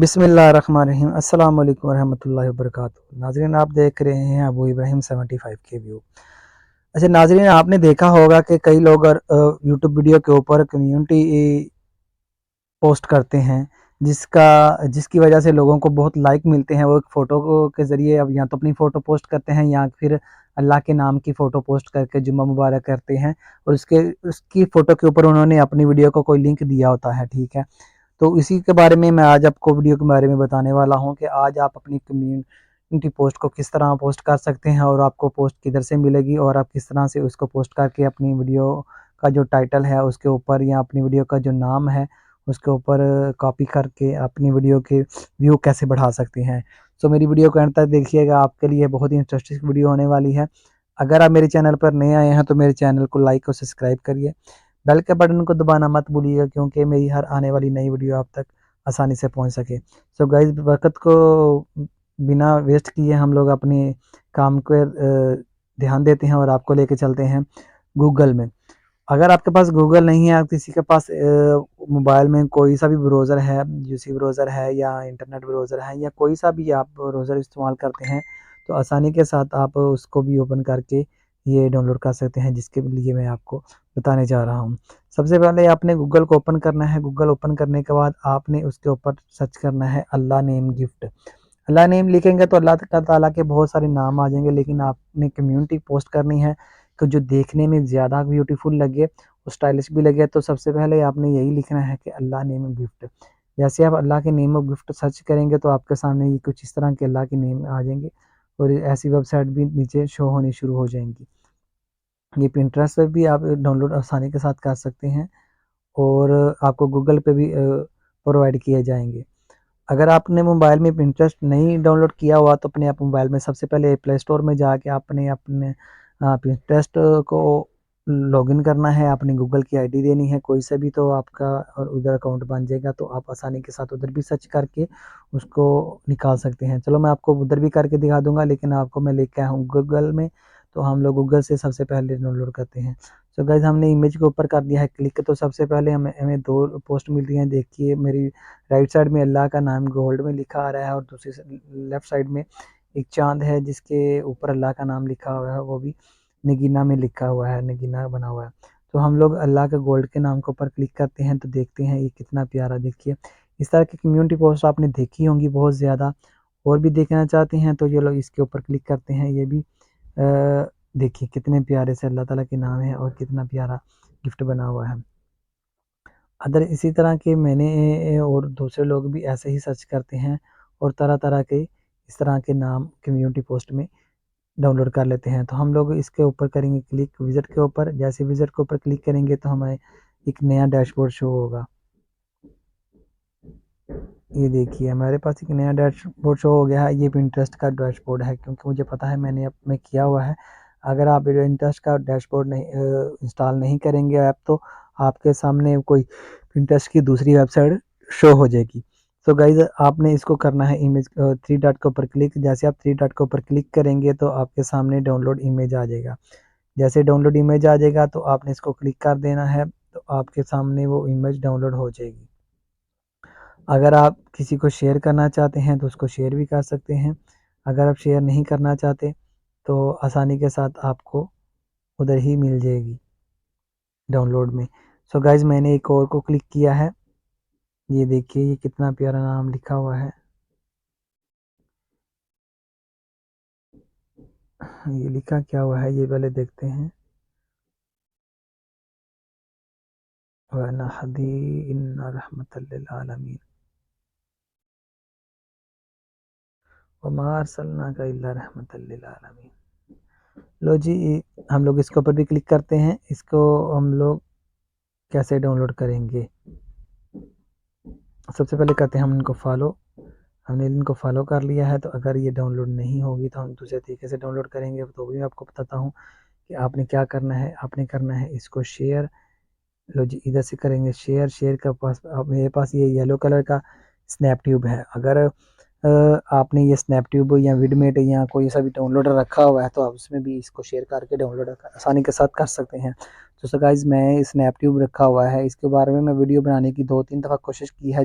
बिस्मिल्लाहिर्रहमानिर्रहीम। अस्सलाम वालेकुम वरहमतुल्लाहि वबरकातुहू। नाज़रीन, आप देख रहे हैं अबू इब्राहिम 75 के व्यू। अच्छा नाज़रीन, आपने देखा होगा कि कई लोग यूट्यूब वीडियो के ऊपर कम्युनिटी पोस्ट करते हैं जिसकी वजह से लोगों को बहुत लाइक मिलते हैं। वो एक फ़ोटो के ज़रिए अब या तो अपनी फ़ोटो पोस्ट करते हैं या फिर अल्लाह के नाम की फ़ोटो पोस्ट करके जुम्मा मुबारक करते हैं, और उसकी फ़ोटो के ऊपर उन्होंने अपनी वीडियो को कोई लिंक दिया होता है, ठीक है। तो इसी के बारे में मैं आज आपको वीडियो के बारे में बताने वाला हूं कि आज आप अपनी कम्युनिटी पोस्ट को किस तरह पोस्ट कर सकते हैं और आपको पोस्ट किधर से मिलेगी, और आप किस तरह से उसको पोस्ट करके अपनी वीडियो का जो टाइटल है उसके ऊपर या अपनी वीडियो का जो नाम है उसके ऊपर कॉपी करके अपनी वीडियो के व्यू कैसे बढ़ा सकते हैं। सो मेरी वीडियो को एंड तक देखिएगा, आपके लिए बहुत ही इंटरेस्टिंग वीडियो होने वाली है। अगर आप मेरे चैनल पर नए आए हैं तो मेरे चैनल को लाइक और सब्सक्राइब करिए। बेल के बटन को दबाना मत भूलिएगा, क्योंकि मेरी हर आने वाली नई वीडियो आप तक आसानी से पहुंच सके। सो गाइस, वक्त को बिना वेस्ट किए हम लोग अपने काम को ध्यान देते हैं और आपको लेके चलते हैं गूगल में। अगर आपके पास गूगल नहीं है, आप किसी के पास मोबाइल में कोई सा भी ब्राउज़र है, यूसी ब्राउज़र है या इंटरनेट ब्राउज़र है या कोई सा भी आप ब्राउज़र इस्तेमाल करते हैं, तो आसानी के साथ आप उसको भी ओपन करके ये डाउनलोड कर सकते हैं, जिसके लिए मैं आपको बताने जा रहा हूँ। सबसे पहले आपने गूगल को ओपन करना है। गूगल ओपन करने के बाद आपने उसके ऊपर सर्च करना है अल्लाह नेम गिफ्ट। अल्लाह नेम लिखेंगे तो अल्लाह ताला के बहुत सारे नाम आ जाएंगे, लेकिन आपने कम्युनिटी पोस्ट करनी है कि जो देखने में ज़्यादा ब्यूटीफुल लगे और स्टाइलिश भी लगे। तो सबसे पहले आपने यही लिखना है कि अल्लाह नेम गिफ्ट। जैसे आप अल्लाह के नेम ऑफ गिफ्ट सर्च करेंगे तो आपके सामने ये कुछ इस तरह के अल्लाह के नेम आ जाएंगे, और ऐसी वेबसाइट भी नीचे शो होनी शुरू हो जाएंगी। ये पिंटरेस्ट पे भी आप डाउनलोड आसानी के साथ कर सकते हैं, और आपको गूगल पे भी प्रोवाइड किए जाएंगे। अगर आपने मोबाइल में पिंटरेस्ट नहीं डाउनलोड किया हुआ तो अपने आप मोबाइल में सबसे पहले प्ले स्टोर में जाके आपने अपने पिंटरेस्ट को लॉगिन करना है। अपनी गूगल की आईडी देनी है कोई से भी, तो आपका और उधर अकाउंट बन जाएगा, तो आप आसानी के साथ उधर भी सर्च करके उसको निकाल सकते हैं। चलो मैं आपको उधर भी करके दिखा दूंगा, लेकिन आपको मैं लेके आया हूँ गूगल में, तो हम लोग गूगल से सबसे पहले डाउनलोड करते हैं। सो गाइज, हमने इमेज के ऊपर कर दिया है क्लिक। तो सबसे पहले हमें दो पोस्ट मिल रही हैं। देखिए मेरी राइट साइड में अल्लाह का नाम गोल्ड में लिखा आ रहा है, और दूसरी लेफ्ट साइड में एक चांद है जिसके ऊपर अल्लाह का नाम लिखा हुआ है, वो भी नगीना में लिखा हुआ है, नगीना बना हुआ है। तो हम लोग अल्लाह के गोल्ड के नाम के ऊपर क्लिक करते हैं तो देखते हैं ये कितना प्यारा। देखिए इस तरह की कम्युनिटी पोस्ट आपने देखी होंगी बहुत ज़्यादा, और भी देखना चाहते हैं तो ये लोग इसके ऊपर क्लिक करते हैं। ये भी देखिए कितने प्यारे से अल्लाह ताला के नाम है और कितना प्यारा गिफ्ट बना हुआ है। अदर इसी तरह के मैंने और दूसरे लोग भी ऐसे ही सर्च करते हैं और तरह तरह के इस तरह के नाम कम्युनिटी पोस्ट में डाउनलोड कर लेते हैं। तो हम लोग इसके ऊपर करेंगे क्लिक विज़िट के ऊपर। जैसे विज़िट के ऊपर क्लिक करेंगे तो हमें एक नया डैशबोर्ड शो होगा। ये देखिए हमारे पास एक नया डैशबोर्ड शो हो गया है। ये पिंटरेस्ट का डैशबोर्ड है, क्योंकि मुझे पता है मैंने अपने किया हुआ है। अगर आप पिंटरेस्ट का डैशबोर्ड नहीं इंस्टॉल नहीं करेंगे ऐप, तो आपके सामने कोई पिंटरेस्ट की दूसरी वेबसाइट शो हो जाएगी। सो गाइज, आपने इसको करना है इमेज थ्री डॉट के ऊपर क्लिक। जैसे आप थ्री डॉट के ऊपर क्लिक करेंगे तो आपके सामने डाउनलोड इमेज आ जाएगा। जैसे डाउनलोड इमेज आ जाएगा तो आपने इसको क्लिक कर देना है, तो आपके सामने वो इमेज डाउनलोड हो जाएगी। अगर आप किसी को शेयर करना चाहते हैं तो उसको शेयर भी कर सकते हैं। अगर आप शेयर नहीं करना चाहते तो आसानी के साथ आपको उधर ही मिल जाएगी डाउनलोड में। सो गाइज, मैंने एक और को क्लिक किया है। ये देखिए ये कितना प्यारा नाम लिखा हुआ है। ये लिखा क्या हुआ है ये पहले देखते हैं। वनहदी इन्ना रहमतल लिल आलमीन वमा अरसलनाका इल्ला रहमतल लिल आलमीन। लो जी, हम लोग इसके ऊपर भी क्लिक करते हैं। इसको हम लोग कैसे डाउनलोड करेंगे? सबसे पहले करते हैं हम इनको फॉलो। हमने इनको फॉलो कर लिया है, तो अगर ये डाउनलोड नहीं होगी तो हम दूसरे तरीके से डाउनलोड करेंगे, तो भी मैं आपको बताता हूँ कि आपने क्या करना है। आपने करना है इसको शेयर। लो जी, इधर से करेंगे शेयर। शेयर का पास मेरे पास ये येलो कलर का स्नैप ट्यूब है। अगर आपने ये स्नैप ट्यूब या विडमेट या कोई सा भी डाउनलोडर रखा हुआ है तो आप उसमें भी इसको शेयर करके डाउनलोड आसानी के साथ कर सकते हैं। तो सो गाइज, मैं स्नैप ट्यूब रखा हुआ है। इसके बारे में मैं वीडियो बनाने की 2-3 दफ़ा कोशिश की है,